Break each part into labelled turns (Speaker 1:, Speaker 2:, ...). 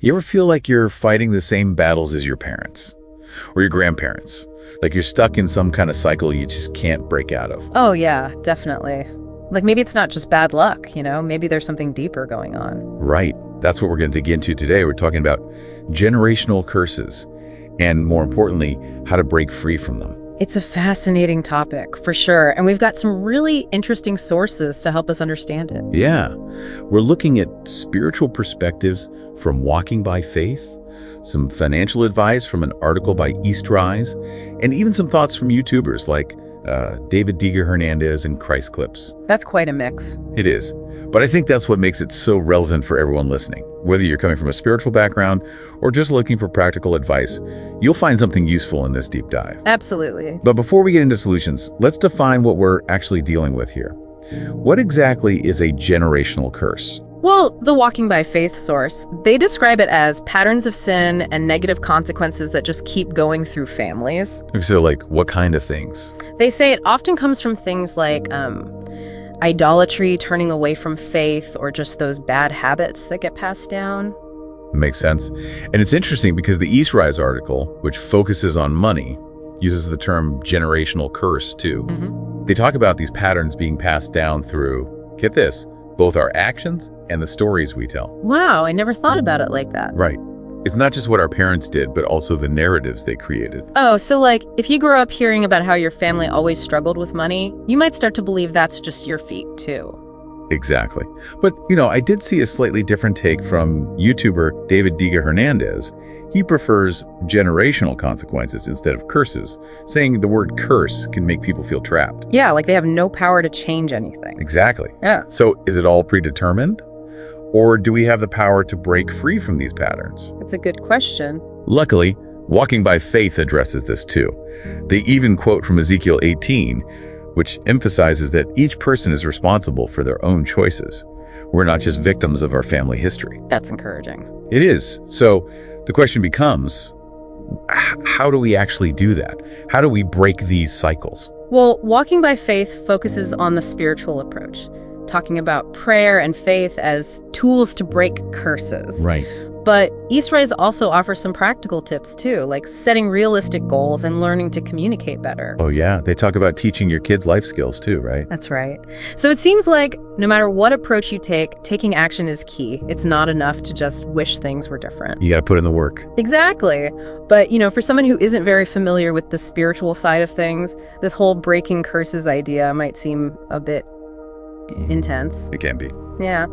Speaker 1: You ever feel like you're fighting the same battles as your parents or your grandparents? Like you're stuck in some kind of cycle you just can't break out of?
Speaker 2: Oh, yeah, definitely. Like maybe it's not just bad luck, Maybe there's something deeper going on.
Speaker 1: Right. That's what we're going to dig into today. We're talking about generational curses and, more importantly, how to break free from them.
Speaker 2: It's a fascinating topic, for sure. And we've got some really interesting sources to help us understand it.
Speaker 1: Yeah. We're looking at spiritual perspectives from Walking by Faith, some financial advice from an article by Eastrise, and even some thoughts from YouTubers like David Diga Hernandez and Christ Clips.
Speaker 2: That's quite a mix.
Speaker 1: It is. But I think that's what makes it so relevant for everyone listening. Whether you're coming from a spiritual background or just looking for practical advice, you'll find something useful in this deep dive.
Speaker 2: Absolutely.
Speaker 1: But before we get into solutions, let's define what we're actually dealing with here. What exactly is a generational curse?
Speaker 2: Well, the Walking by Faith source, they describe it as patterns of sin and negative consequences that just keep going through families.
Speaker 1: So, like, what kind of things?
Speaker 2: They say it often comes from things like idolatry, turning away from faith, or just those bad habits that get passed down.
Speaker 1: Makes sense. And it's interesting because the Eastrise article, which focuses on money, uses the term generational curse too. They talk about these patterns being passed down through, get this, both our actions and the stories we tell.
Speaker 2: Wow, I never thought about it like that.
Speaker 1: Right. It's not just what our parents did, but also the narratives they created.
Speaker 2: Oh, so like, if you grow up hearing about how your family always struggled with money, you might start to believe that's just your feat, too.
Speaker 1: Exactly. But, I did see a slightly different take from YouTuber David Diga Hernandez. He prefers generational consequences instead of curses, saying the word curse can make people feel trapped.
Speaker 2: Yeah, like they have no power to change anything.
Speaker 1: Exactly.
Speaker 2: Yeah.
Speaker 1: So is it all predetermined? Or do we have the power to break free from these patterns?
Speaker 2: That's a good question.
Speaker 1: Luckily, Walking by Faith addresses this too. They even quote from Ezekiel 18, which emphasizes that each person is responsible for their own choices. We're not just victims of our family history.
Speaker 2: That's encouraging.
Speaker 1: It is. So the question becomes, how do we actually do that? How do we break these cycles?
Speaker 2: Well, Walking by Faith focuses on the spiritual approach, talking about prayer and faith as tools to break curses.
Speaker 1: Right.
Speaker 2: But Eastrise also offers some practical tips too, like setting realistic goals and learning to communicate better.
Speaker 1: Oh yeah, they talk about teaching your kids life skills too, right?
Speaker 2: That's right. So it seems like no matter what approach you take, taking action is key. It's not enough to just wish things were different.
Speaker 1: You got to put in the work.
Speaker 2: Exactly. But, for someone who isn't very familiar with the spiritual side of things, this whole breaking curses idea might seem a bit intense.
Speaker 1: It can be.
Speaker 2: Yeah.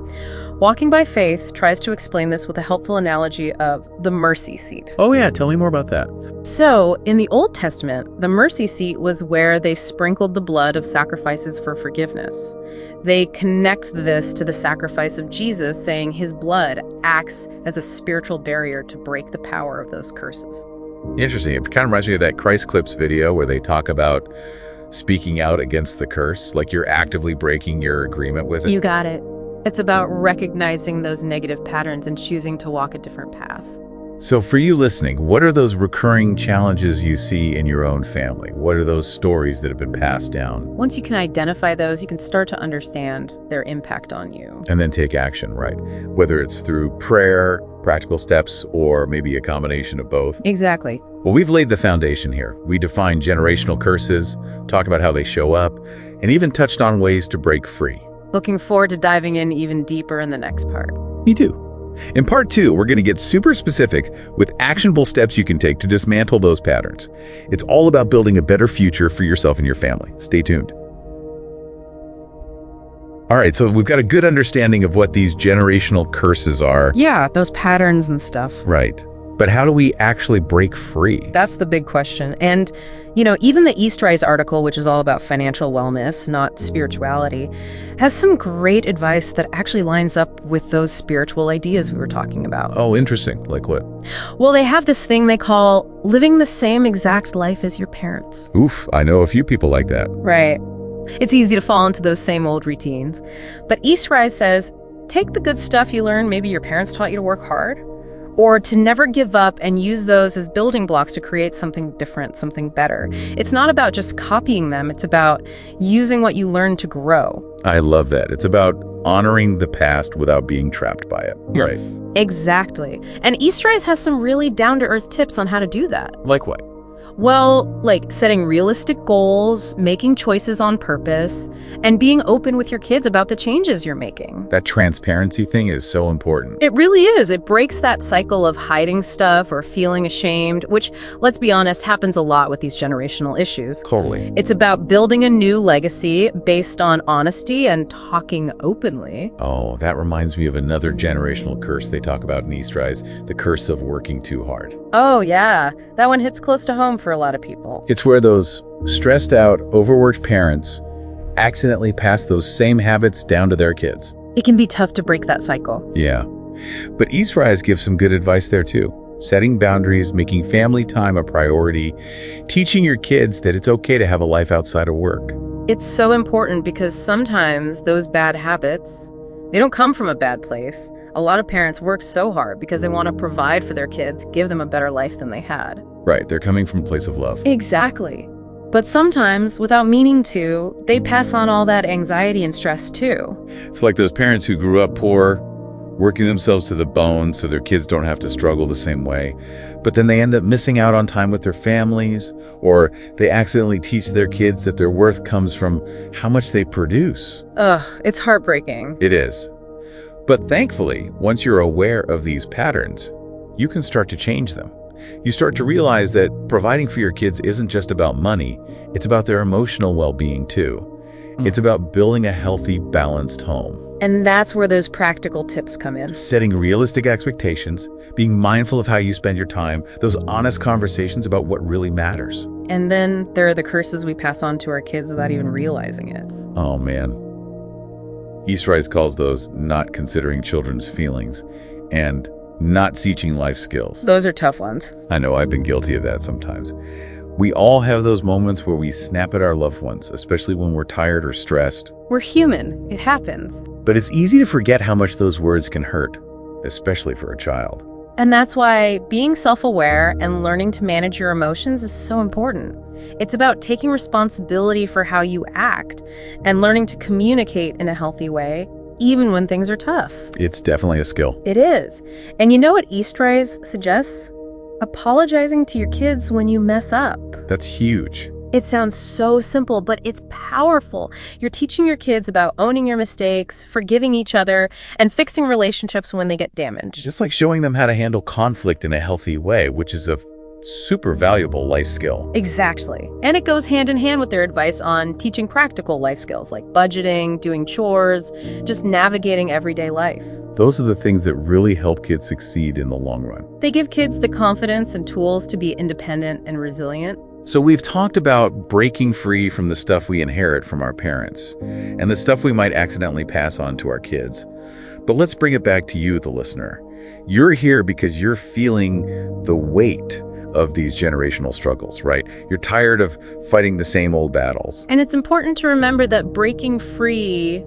Speaker 2: Walking by Faith tries to explain this with a helpful analogy of the mercy seat.
Speaker 1: Oh yeah, tell me more about that.
Speaker 2: So, in the Old Testament, the mercy seat was where they sprinkled the blood of sacrifices for forgiveness. They connect this to the sacrifice of Jesus, saying his blood acts as a spiritual barrier to break the power of those curses.
Speaker 1: Interesting. It kind of reminds me of that Christ Clips video where they talk about speaking out against the curse, like you're actively breaking your agreement with it.
Speaker 2: You got it. It's about recognizing those negative patterns and choosing to walk a different path.
Speaker 1: So for you listening, what are those recurring challenges you see in your own family? What are those stories that have been passed down?
Speaker 2: Once you can identify those, you can start to understand their impact on you.
Speaker 1: And then take action, right? Whether it's through prayer, practical steps, or maybe a combination of both.
Speaker 2: Exactly.
Speaker 1: Well, we've laid the foundation here. We defined generational curses, talked about how they show up, and even touched on ways to break free.
Speaker 2: Looking forward to diving in even deeper in the next part.
Speaker 1: Me too. In part 2, we're going to get super specific with actionable steps you can take to dismantle those patterns. It's all about building a better future for yourself and your family. Stay tuned. All right, so we've got a good understanding of what these generational curses are.
Speaker 2: Yeah, those patterns and stuff.
Speaker 1: Right. But how do we actually break free?
Speaker 2: That's the big question. And, even the Eastrise article, which is all about financial wellness, not spirituality, has some great advice that actually lines up with those spiritual ideas we were talking about.
Speaker 1: Oh, interesting. Like what?
Speaker 2: Well, they have this thing they call living the same exact life as your parents.
Speaker 1: Oof, I know a few people like that.
Speaker 2: Right. It's easy to fall into those same old routines. But Eastrise says, take the good stuff you learned, maybe your parents taught you to work hard, or to never give up and use those as building blocks to create something different, something better. It's not about just copying them. It's about using what you learned to grow.
Speaker 1: I love that. It's about honoring the past without being trapped by it.
Speaker 2: Yeah.
Speaker 1: Right.
Speaker 2: Exactly. And Eastrise has some really down-to-earth tips on how to do that.
Speaker 1: Like what?
Speaker 2: Well, like setting realistic goals, making choices on purpose, and being open with your kids about the changes you're making.
Speaker 1: That transparency thing is so important.
Speaker 2: It really is. It breaks that cycle of hiding stuff or feeling ashamed, which, let's be honest, happens a lot with these generational issues.
Speaker 1: Totally.
Speaker 2: It's about building a new legacy based on honesty and talking openly.
Speaker 1: Oh, that reminds me of another generational curse they talk about in Eastrise, the curse of working too hard.
Speaker 2: Oh, yeah. That one hits close to home for a lot of people.
Speaker 1: It's where those stressed out, overworked parents accidentally pass those same habits down to their kids.
Speaker 2: It can be tough to break that cycle.
Speaker 1: Yeah. But Eastrise gives some good advice there too. Setting boundaries, making family time a priority, teaching your kids that it's okay to have a life outside of work.
Speaker 2: It's so important because sometimes those bad habits, they don't come from a bad place. A lot of parents work so hard because they want to provide for their kids, give them a better life than they had.
Speaker 1: Right, they're coming from a place of love.
Speaker 2: Exactly. But sometimes, without meaning to, they pass on all that anxiety and stress too.
Speaker 1: It's like those parents who grew up poor, working themselves to the bone so their kids don't have to struggle the same way. But then they end up missing out on time with their families, or they accidentally teach their kids that their worth comes from how much they produce.
Speaker 2: Ugh, it's heartbreaking.
Speaker 1: It is. But thankfully, once you're aware of these patterns, you can start to change them. You start to realize that providing for your kids isn't just about money, it's about their emotional well-being too. It's about building a healthy, balanced home.
Speaker 2: And that's where those practical tips come in.
Speaker 1: Setting realistic expectations, being mindful of how you spend your time, those honest conversations about what really matters.
Speaker 2: And then there are the curses we pass on to our kids without even realizing it.
Speaker 1: Oh man. Eastrise calls those not considering children's feelings and not teaching life skills.
Speaker 2: Those are tough ones.
Speaker 1: I know, I've been guilty of that sometimes. We all have those moments where we snap at our loved ones, especially when we're tired or stressed.
Speaker 2: We're human. It happens.
Speaker 1: But it's easy to forget how much those words can hurt, especially for a child.
Speaker 2: And that's why being self-aware and learning to manage your emotions is so important. It's about taking responsibility for how you act and learning to communicate in a healthy way, even when things are tough.
Speaker 1: It's definitely a skill.
Speaker 2: It is. And you know what Eastrise suggests? Apologizing to your kids when you mess up.
Speaker 1: That's huge.
Speaker 2: It sounds so simple, but it's powerful. You're teaching your kids about owning your mistakes, forgiving each other, and fixing relationships when they get damaged.
Speaker 1: Just like showing them how to handle conflict in a healthy way, which is a super valuable life skill.
Speaker 2: Exactly. And it goes hand in hand with their advice on teaching practical life skills like budgeting, doing chores, just navigating everyday life.
Speaker 1: Those are the things that really help kids succeed in the long run.
Speaker 2: They give kids the confidence and tools to be independent and resilient.
Speaker 1: So we've talked about breaking free from the stuff we inherit from our parents and the stuff we might accidentally pass on to our kids. But let's bring it back to you, the listener. You're here because you're feeling the weight of these generational struggles, right? You're tired of fighting the same old battles.
Speaker 2: And it's important to remember that breaking free,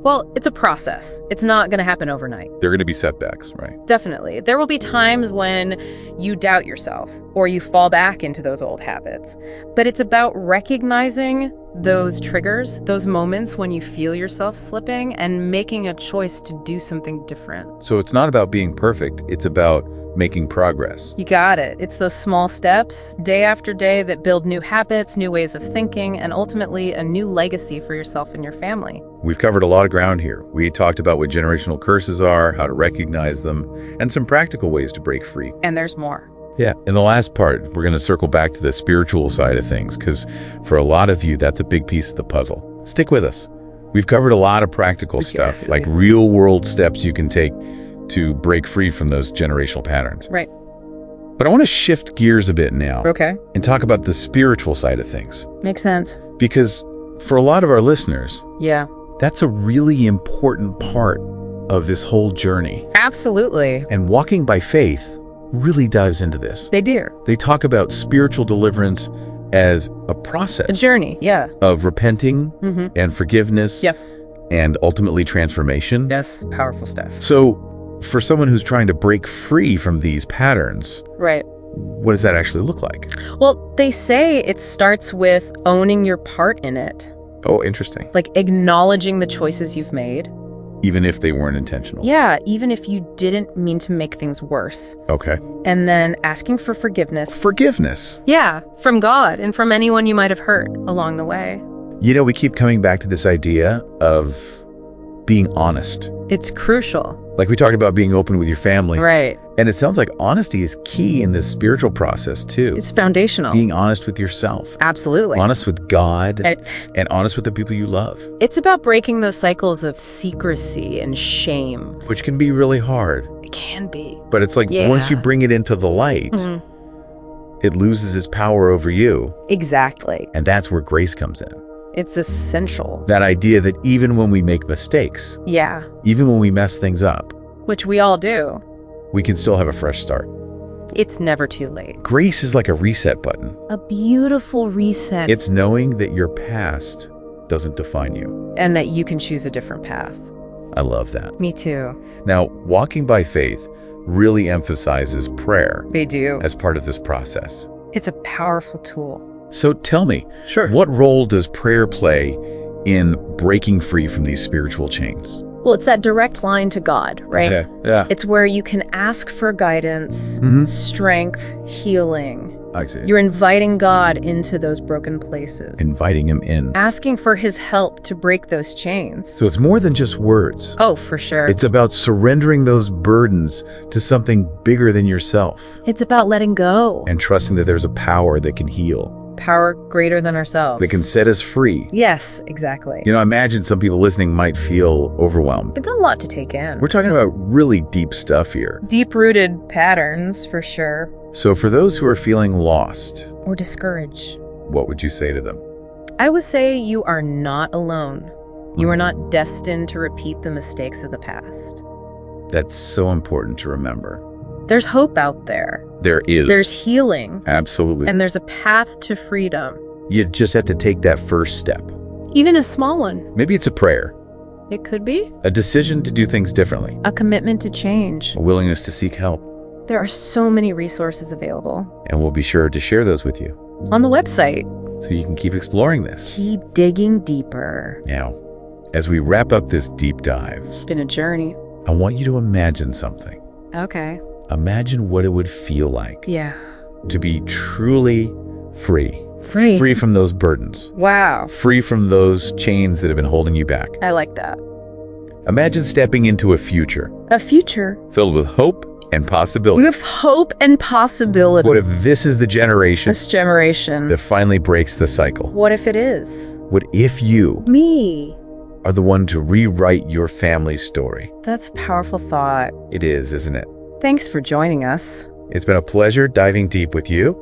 Speaker 2: well, it's a process. It's not going to happen overnight.
Speaker 1: There are going to be setbacks, right?
Speaker 2: Definitely. There will be times when you doubt yourself or you fall back into those old habits. But it's about recognizing those triggers, those moments when you feel yourself slipping and making a choice to do something different.
Speaker 1: So it's not about being perfect. It's about making progress.
Speaker 2: You got it. It's those small steps, day after day, that build new habits, new ways of thinking, and ultimately a new legacy for yourself and your family.
Speaker 1: We've covered a lot of ground here. We talked about what generational curses are, how to recognize them, and some practical ways to break free.
Speaker 2: And there's more.
Speaker 1: Yeah, in the last part, we're going to circle back to the spiritual side of things, because for a lot of you, that's a big piece of the puzzle. Stick with us. We've covered a lot of practical stuff, like real-world steps you can take to break free from those generational patterns.
Speaker 2: Right.
Speaker 1: But I want to shift gears a bit now.
Speaker 2: Okay.
Speaker 1: And talk about the spiritual side of things.
Speaker 2: Makes sense.
Speaker 1: Because for a lot of our listeners,
Speaker 2: Yeah.
Speaker 1: that's a really important part of this whole journey.
Speaker 2: Absolutely.
Speaker 1: And walking by faith really dives into this.
Speaker 2: They do.
Speaker 1: They talk about spiritual deliverance as a process.
Speaker 2: A journey. Yeah.
Speaker 1: Of repenting and forgiveness.
Speaker 2: Yep.
Speaker 1: And ultimately transformation.
Speaker 2: Yes. Powerful stuff.
Speaker 1: So for someone who's trying to break free from these patterns,
Speaker 2: right,
Speaker 1: what does that actually look like?
Speaker 2: Well, they say it starts with owning your part in it.
Speaker 1: Oh, interesting.
Speaker 2: Like acknowledging the choices you've made,
Speaker 1: Even if they weren't intentional.
Speaker 2: Yeah, even if you didn't mean to make things worse.
Speaker 1: Okay.
Speaker 2: And then asking for forgiveness.
Speaker 1: Forgiveness.
Speaker 2: Yeah, from God and from anyone you might have hurt along the way.
Speaker 1: You know, we keep coming back to this idea of being honest.
Speaker 2: It's crucial.
Speaker 1: Like we talked about being open with your family.
Speaker 2: Right.
Speaker 1: And it sounds like honesty is key in this spiritual process too.
Speaker 2: It's foundational.
Speaker 1: Being honest with yourself.
Speaker 2: Absolutely.
Speaker 1: Honest with God and honest with the people you love.
Speaker 2: It's about breaking those cycles of secrecy and shame.
Speaker 1: Which can be really hard.
Speaker 2: It can be.
Speaker 1: But it's like once you bring it into the light, it loses its power over you.
Speaker 2: Exactly.
Speaker 1: And that's where grace comes in.
Speaker 2: It's essential.
Speaker 1: That idea that even when we make mistakes, even when we mess things up,
Speaker 2: which we all do,
Speaker 1: we can still have a fresh start.
Speaker 2: It's never too late.
Speaker 1: Grace is like a reset button.
Speaker 2: A beautiful reset.
Speaker 1: It's knowing that your past doesn't define you.
Speaker 2: And that you can choose a different path.
Speaker 1: I love that.
Speaker 2: Me too.
Speaker 1: Now, walking by faith really emphasizes prayer.
Speaker 2: They do.
Speaker 1: As part of this process.
Speaker 2: It's a powerful tool.
Speaker 1: So tell me, what role does prayer play in breaking free from these spiritual chains?
Speaker 2: Well, it's that direct line to God, right?
Speaker 1: Yeah.
Speaker 2: It's where you can ask for guidance, strength, healing.
Speaker 1: I see.
Speaker 2: You're inviting God into those broken places.
Speaker 1: Inviting him in.
Speaker 2: Asking for his help to break those chains.
Speaker 1: So it's more than just words.
Speaker 2: Oh, for sure.
Speaker 1: It's about surrendering those burdens to something bigger than yourself.
Speaker 2: It's about letting go.
Speaker 1: And trusting that there's a power that can heal.
Speaker 2: Power greater than ourselves.
Speaker 1: That can set us free.
Speaker 2: Yes, exactly.
Speaker 1: You know, I imagine some people listening might feel overwhelmed.
Speaker 2: It's a lot to take in.
Speaker 1: We're talking about really deep stuff here.
Speaker 2: Deep-rooted patterns, for sure.
Speaker 1: So for those who are feeling lost
Speaker 2: or discouraged,
Speaker 1: what would you say to them?
Speaker 2: I would say you are not alone. You are not destined to repeat the mistakes of the past.
Speaker 1: That's so important to remember.
Speaker 2: There's hope out there.
Speaker 1: There is.
Speaker 2: There's healing.
Speaker 1: Absolutely.
Speaker 2: And there's a path to freedom.
Speaker 1: You just have to take that first step.
Speaker 2: Even a small one.
Speaker 1: Maybe it's a prayer.
Speaker 2: It could be.
Speaker 1: A decision to do things differently.
Speaker 2: A commitment to change.
Speaker 1: A willingness to seek help.
Speaker 2: There are so many resources available.
Speaker 1: And we'll be sure to share those with you.
Speaker 2: On the website.
Speaker 1: So you can keep exploring this.
Speaker 2: Keep digging deeper.
Speaker 1: Now, as we wrap up this deep dive.
Speaker 2: It's been a journey.
Speaker 1: I want you to imagine something.
Speaker 2: Okay.
Speaker 1: Imagine what it would feel like.
Speaker 2: Yeah.
Speaker 1: To be truly free.
Speaker 2: Free.
Speaker 1: Free from those burdens.
Speaker 2: Wow.
Speaker 1: Free from those chains that have been holding you back.
Speaker 2: I like that.
Speaker 1: Imagine stepping into a future.
Speaker 2: A future.
Speaker 1: Filled with hope and possibility.
Speaker 2: With hope and possibility.
Speaker 1: What if this is the generation?
Speaker 2: This generation.
Speaker 1: That finally breaks the cycle?
Speaker 2: What if it is?
Speaker 1: What if you?
Speaker 2: Me.
Speaker 1: Are the one to rewrite your family's story?
Speaker 2: That's a powerful thought.
Speaker 1: It is, isn't it?
Speaker 2: Thanks for joining us.
Speaker 1: It's been a pleasure diving deep with you.